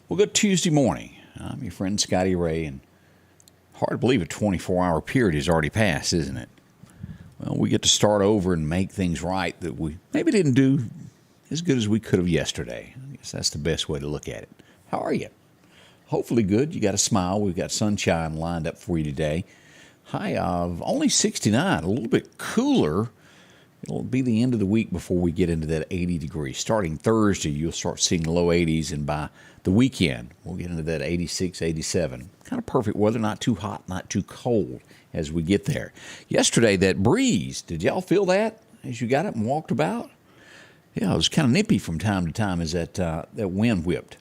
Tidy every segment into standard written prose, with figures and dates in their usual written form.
Well, good Tuesday morning. I'm your friend Scotty Ray, and hard to believe a 24-hour period has already passed, isn't it? Well, we get to start over and make things right that we maybe didn't do as good as we could have yesterday. I guess that's the best way to look at it. How are you? Hopefully good. You got a smile. We've got sunshine lined up for you today. High of only 69, a little bit cooler. It'll be the end of the week before we get into that 80 degrees. Starting Thursday, you'll start seeing low 80s, and by the weekend, we'll get into that 86, 87. Kind of perfect weather, not too hot, not too cold as we get there. Yesterday, that breeze, did y'all feel that as you got up and walked about? Yeah, it was kind of nippy from time to time as that wind whipped.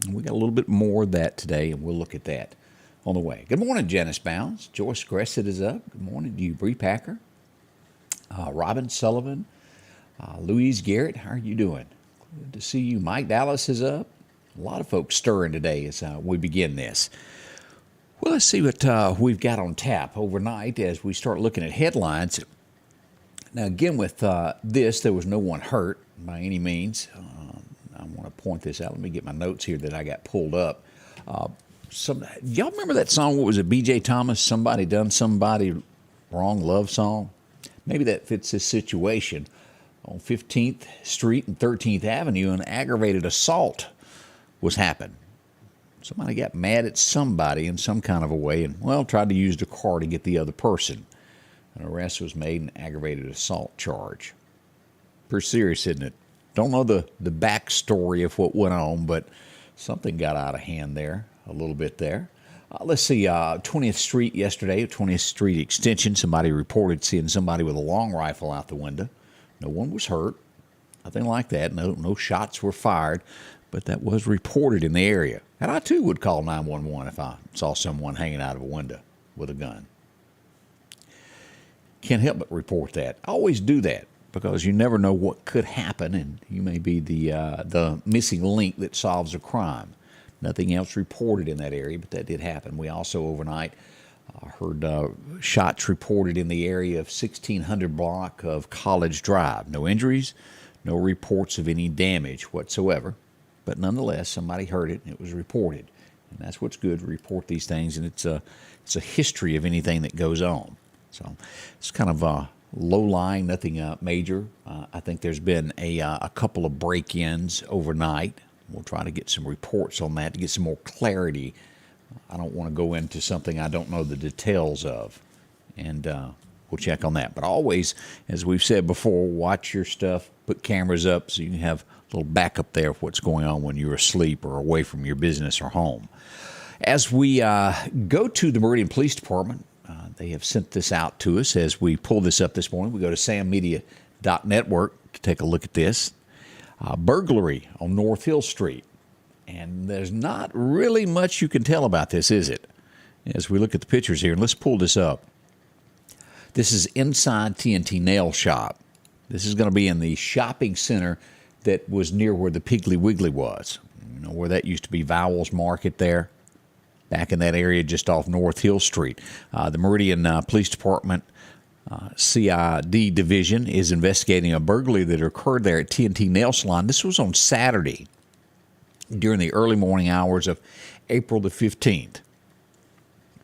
And we got a little bit more of that today, and we'll look at that on the way. Good morning, Janice Bounds. Joyce Gressett is up. Good morning to you, Bree Packer. Robin Sullivan, Louise Garrett, how are you doing? Good to see you. Mike Dallas is up. A lot of folks stirring today as we begin this. Well, let's see what we've got on tap overnight as we start looking at headlines. Now, again, with this, there was no one hurt by any means. I want to point this out. Let me get my notes here that I got pulled up. Y'all remember that song? What was it? B.J. Thomas, Somebody Done Somebody Wrong love song? Maybe that fits this situation. On 15th Street and 13th Avenue, an aggravated assault was happened. Somebody got mad at somebody in some kind of a way and, well, tried to use the car to get the other person. An arrest was made, an aggravated assault charge. Pretty serious, isn't it? Don't know the backstory of what went on, but something got out of hand there, a little bit there. Let's see, 20th Street yesterday, 20th Street Extension, somebody reported seeing somebody with a long rifle out the window. No one was hurt, nothing like that. No shots were fired, but that was reported in the area. And I, too, would call 911 if I saw someone hanging out of a window with a gun. Can't help but report that. I always do that because you never know what could happen, and you may be the missing link that solves a crime. Nothing else reported in that area, but that did happen. We also overnight heard shots reported in the area of 1600 block of College Drive. No injuries, no reports of any damage whatsoever. But nonetheless, somebody heard it and it was reported. And that's what's good to report these things, and it's a history of anything that goes on. So it's kind of low-lying, nothing major. I think there's been a couple of break-ins overnight. We'll try to get some reports on that to get some more clarity. I don't want to go into something I don't know the details of, and we'll check on that. But always, as we've said before, watch your stuff, put cameras up so you can have a little backup there of what's going on when you're asleep or away from your business or home. As we go to the Meridian Police Department, they have sent this out to us as we pull this up this morning. We go to sammedia.network to take a look at this. Burglary on North Hill Street. And there's not really much you can tell about this, is it? As we look at the pictures here, and let's pull this up. This is inside TNT Nail Shop. This is going to be in the shopping center that was near where the Piggly Wiggly was. You know, where that used to be Vowels Market there, back in that area just off North Hill Street. The Meridian Police Department CID division is investigating a burglary that occurred there at TNT Nail Salon. This was on Saturday during the early morning hours of April the 15th.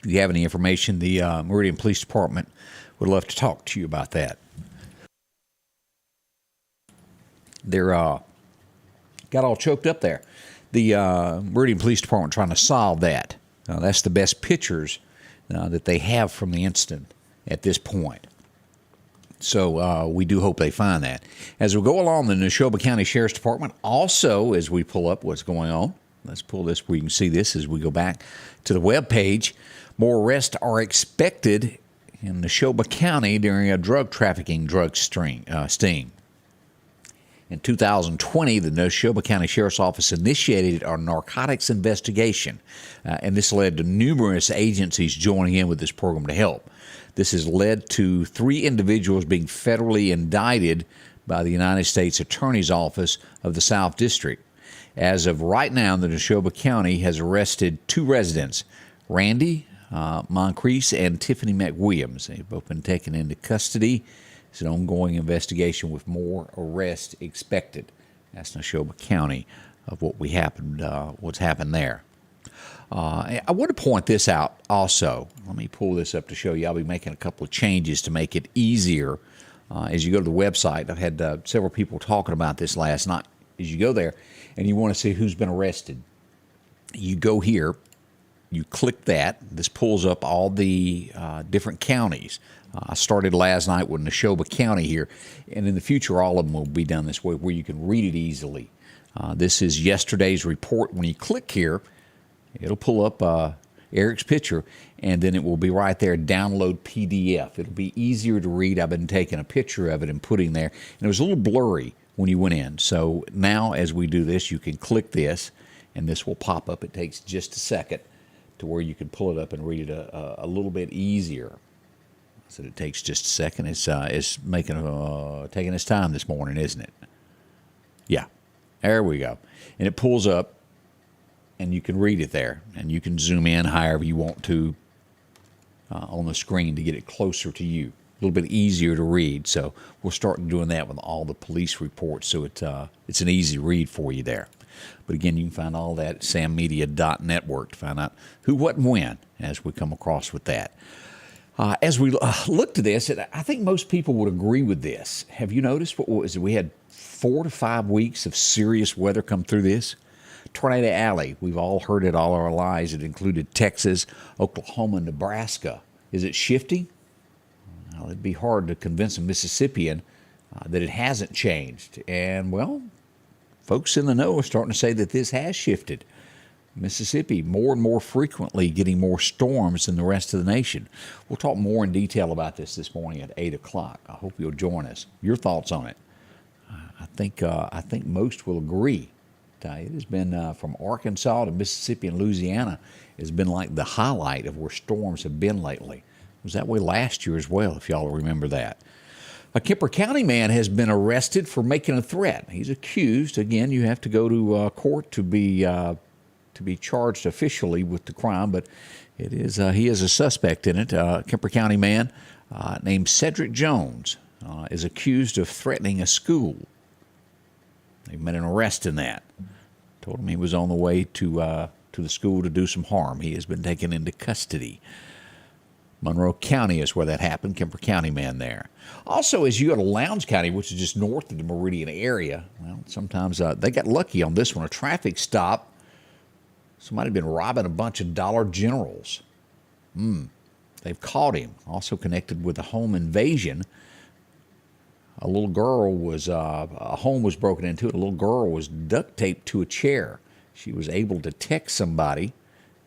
If you have any information, the Meridian Police Department would love to talk to you about that. They're got all choked up there. The Meridian Police Department trying to solve that. That's the best pictures that they have from the incident at this point. So we do hope they find that. As we go along, the Neshoba County Sheriffs Department also, as we pull up what's going on, let's pull this where you can see this as we go back to the web page. More arrests are expected in Neshoba County during a drug trafficking sting. In 2020, the Neshoba County Sheriff's Office initiated a narcotics investigation, and this led to numerous agencies joining in with this program to help. This has led to 3 individuals being federally indicted by the United States Attorney's Office of the South District. As of right now, the Neshoba County has arrested 2 residents, Randy Moncrief and Tiffany McWilliams. They've both been taken into custody. It's an ongoing investigation with more arrests expected. That's Neshoba County of what's happened there. I want to point this out also. Let me pull this up to show you. I'll be making a couple of changes to make it easier as you go to the website. I've had several people talking about this last night. As you go there and you want to see who's been arrested, you go here, you click that. This pulls up all the different counties. I started last night with Neshoba County here, and in the future all of them will be done this way where you can read it easily. This is yesterday's report. When you click here, it'll pull up Eric's picture, and then it will be right there, download PDF. It'll be easier to read. I've been taking a picture of it and putting there, and it was a little blurry when you went in. So now as we do this, you can click this, and this will pop up. It takes just a second to where you can pull it up and read it a little bit easier. So it takes just a second. It's taking its time this morning, isn't it? Yeah, there we go. And it pulls up, and you can read it there, and you can zoom in however you want to on the screen to get it closer to you. A little bit easier to read, so we'll start doing that with all the police reports, so it's an easy read for you there. But again, you can find all that at sammedia.network to find out who, what, and when as we come across with that. As we look to this, I think most people would agree with this. Have you noticed what was it? We had 4 to 5 weeks of serious weather come through this. Tornado Alley, we've all heard it all our lives. It included Texas, Oklahoma, and Nebraska. Is it shifting? Well, it'd be hard to convince a Mississippian that it hasn't changed. And, well, folks in the know are starting to say that this has shifted. Mississippi more and more frequently getting more storms than the rest of the nation. We'll talk more in detail about this morning at 8 o'clock. I hope you'll join us. Your thoughts on it? I think most will agree. It has been from Arkansas to Mississippi and Louisiana has been like the highlight of where storms have been lately. It was that way last year as well, if y'all remember that. A Kemper County man has been arrested for making a threat. He's accused. Again, you have to go to court to be charged officially with the crime, but it is he is a suspect in it. Kemper County man named Cedric Jones is accused of threatening a school. They've made an arrest in that. Told him he was on the way to the school to do some harm. He has been taken into custody. Monroe County is where that happened. Kemper County man there. Also, as you go to Lowndes County, which is just north of the Meridian area, well, sometimes they got lucky on this one. A traffic stop. Somebody had been robbing a bunch of Dollar Generals. They've caught him. Also connected with a home invasion. A little girl was, a home was broken into. A little girl was duct taped to a chair. She was able to text somebody,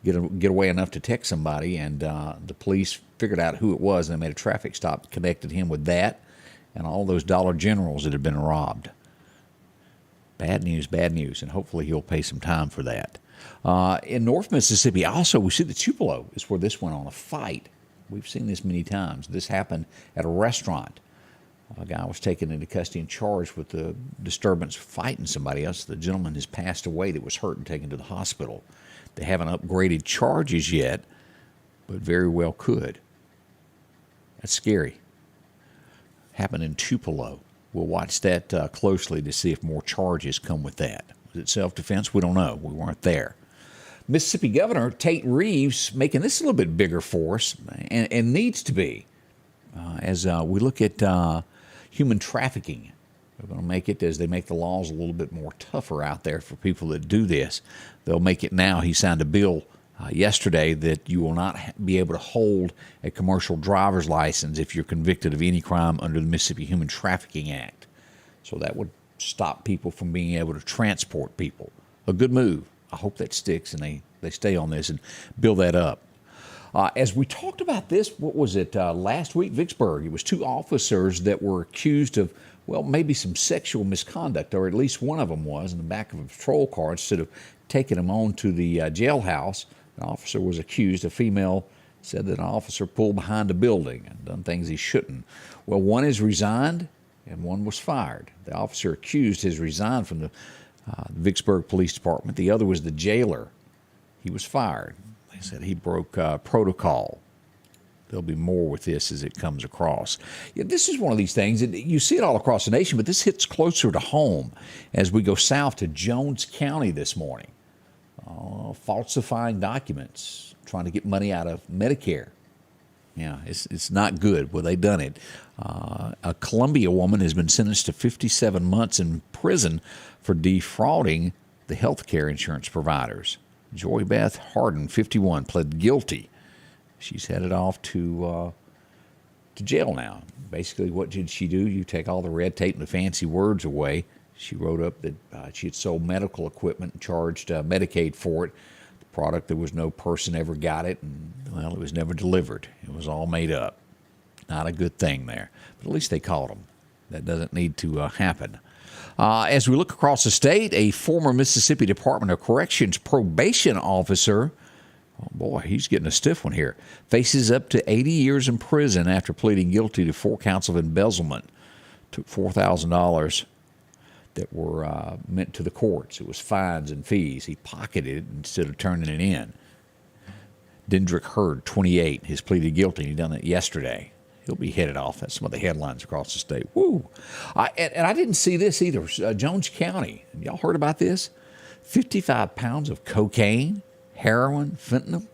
get away enough to text somebody, and the police figured out who it was, and they made a traffic stop, connected him with that, and all those Dollar Generals that had been robbed. Bad news, and hopefully he'll pay some time for that. In North Mississippi, also, we see the Tupelo is where this went on, a fight. We've seen this many times. This happened at a restaurant. A guy was taken into custody and charged with the disturbance fighting somebody else. The gentleman has passed away that was hurt and taken to the hospital. They haven't upgraded charges yet, but very well could. That's scary. Happened in Tupelo. We'll watch that closely to see if more charges come with that. Was it self-defense? We don't know. We weren't there. Mississippi Governor Tate Reeves making this a little bit bigger for us, and needs to be, as we look at human trafficking. We're going to make it, as they make the laws a little bit more tougher out there for people that do this. They'll make it now. He signed a bill yesterday that you will not be able to hold a commercial driver's license if you're convicted of any crime under the Mississippi Human Trafficking Act. So that would stop people from being able to transport people. A good move. I hope that sticks and they stay on this and build that up. As we talked about this, what was it, last week, Vicksburg? It was 2 officers that were accused of, well, maybe some sexual misconduct, or at least one of them was, in the back of a patrol car. Instead of taking them on to the jailhouse, an officer was accused. A female said that an officer pulled behind a building and done things he shouldn't. Well, one is resigned and one was fired. The officer accused has resigned from the Vicksburg Police Department. The other was the jailer. He was fired. They said he broke protocol. there'll be more with this as it comes across. Yeah, this is one of these things, and you see it all across the nation, but this hits closer to home as we go south to Jones County this morning. Falsifying documents, trying to get money out of Medicare. Yeah, it's not good. Well, they've done it. A Columbia woman has been sentenced to 57 months in prison for defrauding the health care insurance providers. Joy Beth Harden, 51, pled guilty. She's headed off to jail now. Basically, what did she do? You take all the red tape and the fancy words away. She wrote up that she had sold medical equipment and charged Medicaid for it. The product, there was no person ever got it, and, well, it was never delivered. It was all made up. Not a good thing there. But at least they caught them. That doesn't need to happen. As we look across the state, a former Mississippi Department of Corrections probation officer, oh boy, he's getting a stiff one here, faces up to 80 years in prison after pleading guilty to 4 counts of embezzlement. Took $4,000 that were meant to the courts. It was fines and fees. He pocketed it instead of turning it in. Dendrick Hurd, 28, has pleaded guilty. He done it yesterday. He'll be headed off. That's some of the headlines across the state. Woo! And I didn't see this either. Jones County. Y'all heard about this? 55 pounds of cocaine, heroin, fentanyl.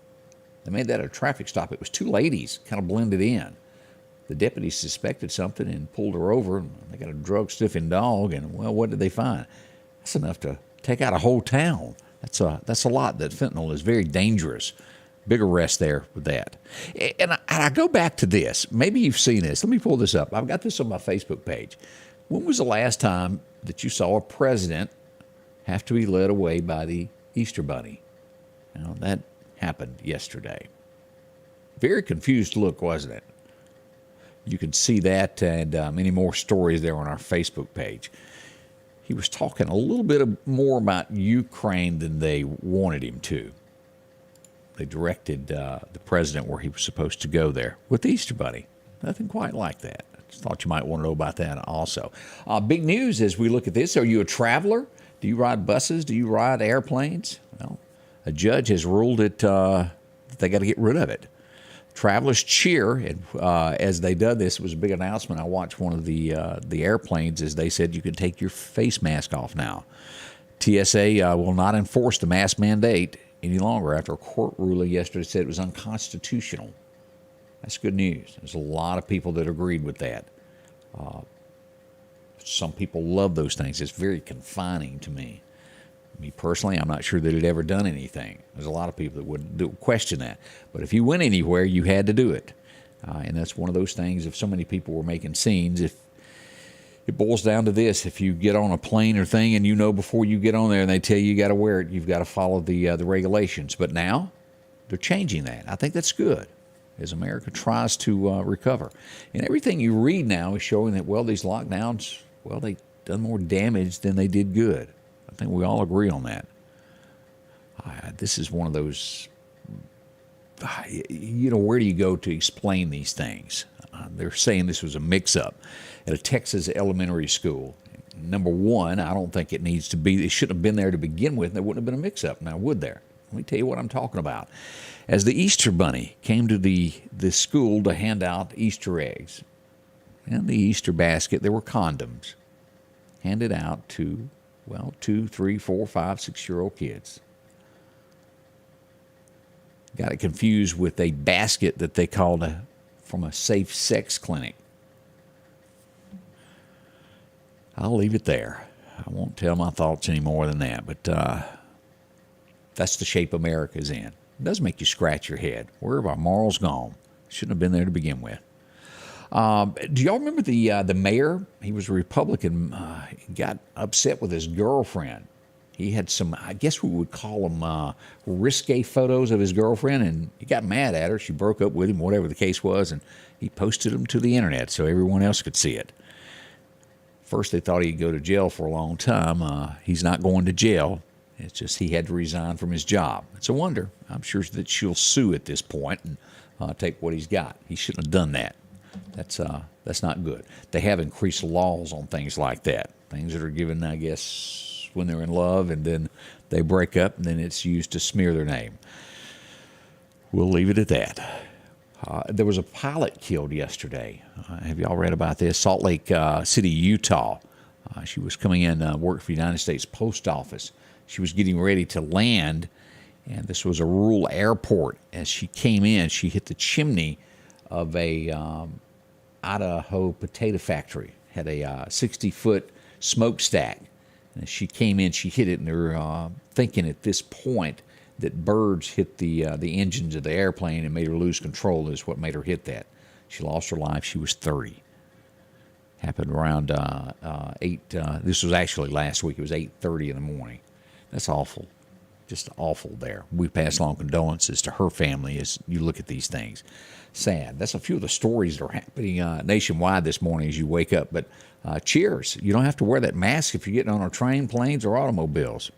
They made that a traffic stop. It was 2 ladies kind of blended in. The deputies suspected something and pulled her over. They got a drug-sniffing dog, and, well, what did they find? That's enough to take out a whole town. That's a lot. That fentanyl is very dangerous. Big arrest there with that. And I go back to this. Maybe you've seen this. Let me pull this up. I've got this on my Facebook page. When was the last time that you saw a president have to be led away by the Easter Bunny? Now, that happened yesterday. Very confused look, wasn't it? You can see that and many more stories there on our Facebook page. He was talking a little bit more about Ukraine than they wanted him to. They directed the president where he was supposed to go there with the Easter Bunny. Nothing quite like that. I just thought you might want to know about that also. Big news as we look at this. Are you a traveler? Do you ride buses? Do you ride airplanes? Well, a judge has ruled that they got to get rid of it. Travelers cheer, and as they did this, it was a big announcement. I watched one of the airplanes as they said you could take your face mask off now. TSA will not enforce the mask mandate any longer after a court ruling yesterday said it was unconstitutional. That's good news. There's a lot of people that agreed with that. Some people love those things. It's very confining to me. Me personally, I'm not sure that it ever done anything. There's a lot of people that would question that. But if you went anywhere, you had to do it. And that's one of those things. If so many people were making scenes, if it boils down to this, if you get on a plane or thing and you know before you get on there and they tell you got to wear it, you've got to follow the regulations. But now they're changing that. I think that's good as America tries to recover. And everything you read now is showing that, well, these lockdowns, well, they done more damage than they did good. I think we all agree on that. This is one of those, where do you go to explain these things? They're saying this was a mix-up at a Texas elementary school. Number one, I don't think it needs to be. It shouldn't have been there to begin with. There wouldn't have been a mix-up. Now, would there? Let me tell you what I'm talking about. As the Easter Bunny came to the school to hand out Easter eggs, in the Easter basket there were condoms handed out to, 2, 3, 4, 5, 6-year-old kids. Got it confused with a basket that they called from a safe sex clinic. I'll leave it there. I won't tell my thoughts any more than that, but that's the shape America's in. It does make you scratch your head. Where have our morals gone? Shouldn't have been there to begin with. Do y'all remember the mayor? He was a Republican. He got upset with his girlfriend. He had some, I guess we would call them risque photos of his girlfriend, and he got mad at her. She broke up with him, whatever the case was, and he posted them to the internet so everyone else could see it. First, they thought he'd go to jail for a long time. He's not going to jail. It's just he had to resign from his job. It's a wonder. I'm sure that she'll sue at this point and take what he's got. He shouldn't have done that. That's not good. They have increased laws on things like that. Things that are given, I guess, when they're in love, and then they break up, and then it's used to smear their name. We'll leave it at that. There was a pilot killed yesterday. Have y'all read about this? Salt Lake City, Utah. She was coming in work for the United States Post Office. She was getting ready to land, and this was a rural airport. As she came in, she hit the chimney of a Idaho potato factory. Had a 60-foot smokestack. And as she came in, she hit it, and they're thinking at this point that birds hit the engines of the airplane and made her lose control is what made her hit that. She lost her life. She was 30. Happened around 8. This was actually last week. It was 8:30 in the morning. That's awful. Just awful there. We pass along condolences to her family as you look at these things. Sad. That's a few of the stories that are happening nationwide this morning as you wake up. But cheers. You don't have to wear that mask if you're getting on a train, planes, or automobiles.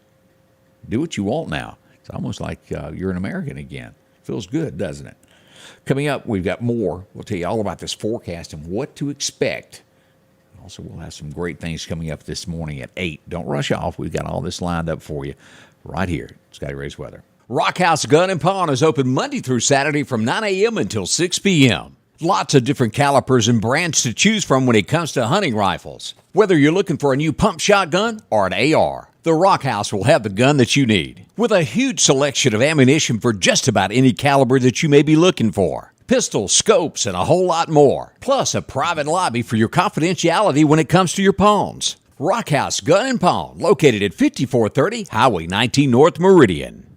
Do what you want now. It's almost like you're an American again. Feels good, doesn't it? Coming up, we've got more. We'll tell you all about this forecast and what to expect. Also, we'll have some great things coming up this morning at 8. Don't rush off. We've got all this lined up for you right here. Scotty Ray's Weather. Rock House Gun and Pawn is open Monday through Saturday from 9 a.m. until 6 p.m. Lots of different calibers and brands to choose from when it comes to hunting rifles. Whether you're looking for a new pump shotgun or an AR, the Rock House will have the gun that you need. With a huge selection of ammunition for just about any caliber that you may be looking for. Pistols, scopes, and a whole lot more. Plus a private lobby for your confidentiality when it comes to your pawns. Rock House Gun and Pawn, located at 5430 Highway 19 North Meridian.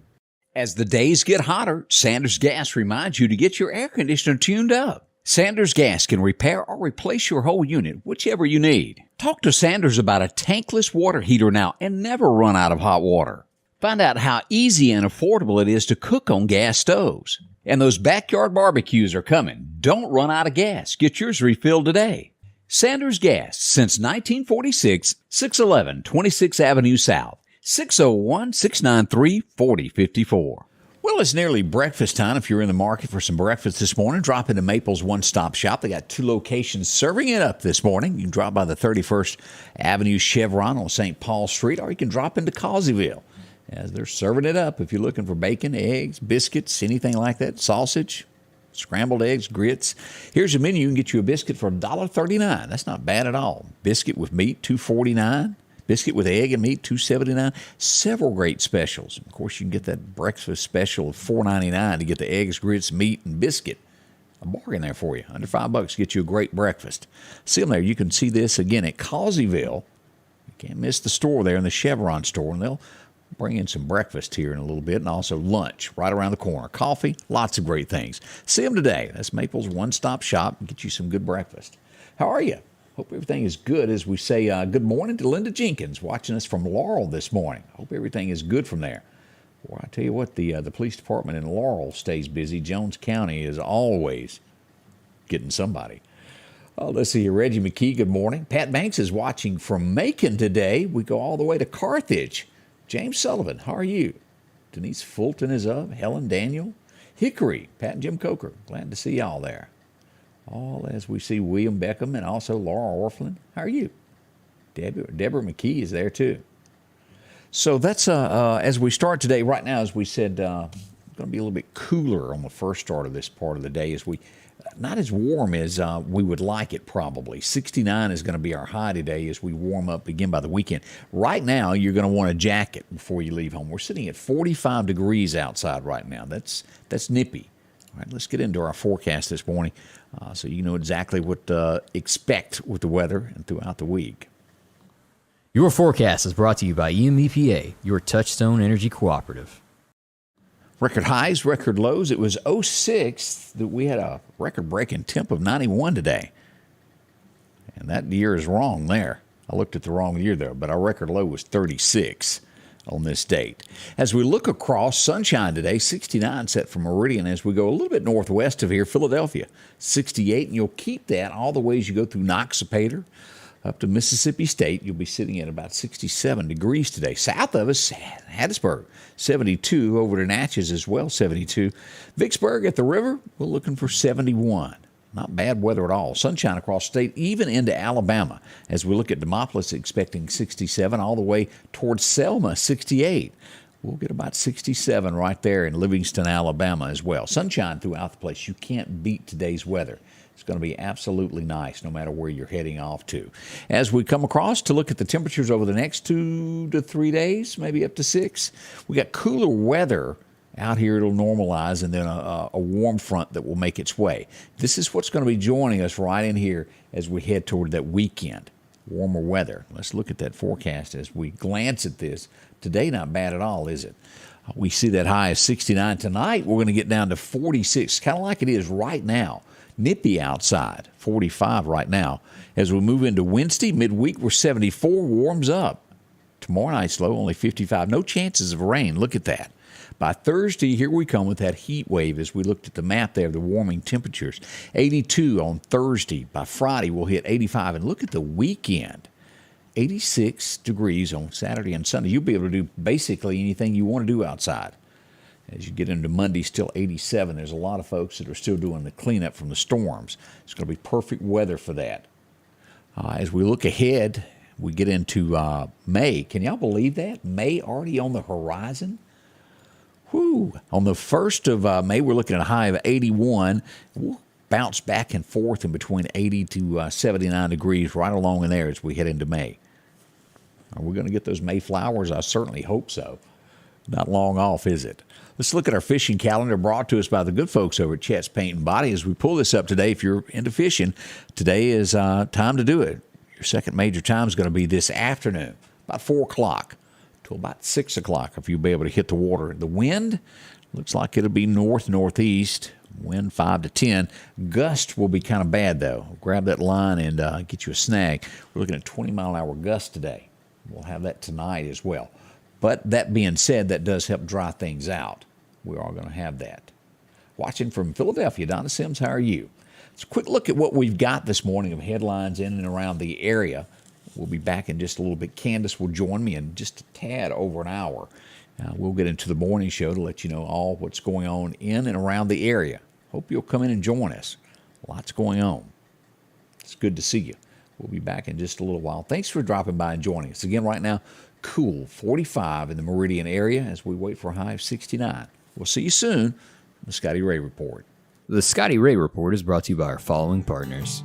As the days get hotter, Sanders Gas reminds you to get your air conditioner tuned up. Sanders Gas can repair or replace your whole unit, whichever you need. Talk to Sanders about a tankless water heater now and never run out of hot water. Find out how easy and affordable it is to cook on gas stoves. And those backyard barbecues are coming. Don't run out of gas. Get yours refilled today. Sanders Gas, since 1946, 611 26th Avenue South, 601-693-4054. Well, it's nearly breakfast time. If you're in the market for some breakfast this morning, drop into Maple's One Stop Shop. They got 2 locations serving it up this morning. You can drop by the 31st Avenue Chevron on St. Paul Street, or you can drop into Causeyville as they're serving it up. If you're looking for bacon, eggs, biscuits, anything like that, sausage, scrambled eggs, grits. Here's a menu. You can get you a biscuit for $1.39. That's not bad at all. Biscuit with meat, $2.49. Biscuit with egg and meat, $2.79. Several great specials. Of course, you can get that breakfast special of $4.99 to get the eggs, grits, meat, and biscuit. A bargain there for you. Under $5 get you a great breakfast. See them there. You can see this again at Causeyville. You can't miss the store there in the Chevron store, and they'll bring in some breakfast here in a little bit, and also lunch right around the corner. Coffee, lots of great things. See them today. That's Maple's One-Stop Shop. Get you some good breakfast. How are you? Hope everything is good as we say good morning to Linda Jenkins watching us from Laurel this morning. Hope everything is good from there. Well, I tell you what, the police department in Laurel stays busy. Jones County is always getting somebody. Oh, let's see here. Reggie McKee, good morning. Pat Banks is watching from Macon today. We go all the way to Carthage. James Sullivan, how are you? Denise Fulton is up. Helen Daniel. Hickory, Pat and Jim Coker. Glad to see y'all there. All as we see William Beckham and also Laura Orflin. How are you? Deborah McKee is there too. So that's as we start today. Right now, as we said, going to be a little bit cooler on the first start of this part of the day. As we not as warm as we would like it probably. 69 is going to be our high today as we warm up again by the weekend. Right now, you're going to want a jacket before you leave home. We're sitting at 45 degrees outside right now. That's nippy. All right, let's get into our forecast this morning so you know exactly what to expect with the weather and throughout the week. Your forecast is brought to you by EMEPA, your Touchstone Energy Cooperative. Record highs, record lows. It was 06 that we had a record-breaking temp of 91 today. And that year is wrong there. I looked at the wrong year there, but our record low was 36 on this date. As we look across, sunshine today, 69 set for Meridian. As we go a little bit northwest of here, Philadelphia, 68, and you'll keep that all the way as you go through Noxapater up to Mississippi State. You'll be sitting at about 67 degrees today. South of us, Hattiesburg, 72. Over to Natchez as well, 72. Vicksburg at the river, we're looking for 71. Not bad weather at all. Sunshine across state, even into Alabama. As we look at Demopolis, expecting 67, all the way towards Selma, 68. We'll get about 67 right there in Livingston, Alabama as well. Sunshine throughout the place. You can't beat today's weather. It's going to be absolutely nice no matter where you're heading off to. As we come across to look at the temperatures over the next 2 to 3 days, maybe up to 6, we got cooler weather out here. It'll normalize, and then a warm front that will make its way. This is what's going to be joining us right in here as we head toward that weekend. Warmer weather. Let's look at that forecast as we glance at this. Today, not bad at all, is it? We see that high of 69. Tonight, we're going to get down to 46, kind of like it is right now. Nippy outside, 45 right now. As we move into Wednesday, midweek, we're 74, warms up. Tomorrow night's low, only 55. No chances of rain. Look at that. By Thursday, here we come with that heat wave as we looked at the map there, the warming temperatures. 82 on Thursday. By Friday, we'll hit 85. And look at the weekend. 86 degrees on Saturday and Sunday. You'll be able to do basically anything you want to do outside. As you get into Monday, still 87. There's a lot of folks that are still doing the cleanup from the storms. It's going to be perfect weather for that. As we look ahead, we get into May. Can y'all believe that? May already on the horizon? Whew. On the 1st of May, we're looking at a high of 81. We'll bounce back and forth in between 80 to 79 degrees right along in there as we head into May. Are we going to get those May flowers? I certainly hope so. Not long off, is it? Let's look at our fishing calendar brought to us by the good folks over at Chet's Paint and Body. As we pull this up today, if you're into fishing, today is time to do it. Your second major time is going to be this afternoon, about 4 o'clock till about 6 o'clock if you'll be able to hit the water. The wind looks like it'll be north-northeast, wind 5 to 10. Gust will be kind of bad, though. Grab that line and get you a snag. We're looking at 20-mile-an-hour gusts today. We'll have that tonight as well. But that being said, that does help dry things out. We are going to have that. Watching from Philadelphia, Donna Sims, how are you? It's a quick look at what we've got this morning of headlines in and around the area. We'll be back in just a little bit. Candace will join me in just a tad over an hour. We'll get into the morning show to let you know all what's going on in and around the area. Hope you'll come in and join us. Lots going on. It's good to see you. We'll be back in just a little while. Thanks for dropping by and joining us. Again, right now, cool 45 in the Meridian area as we wait for a high of 69. We'll see you soon on the Scotty Ray Report. The Scotty Ray Report is brought to you by our following partners: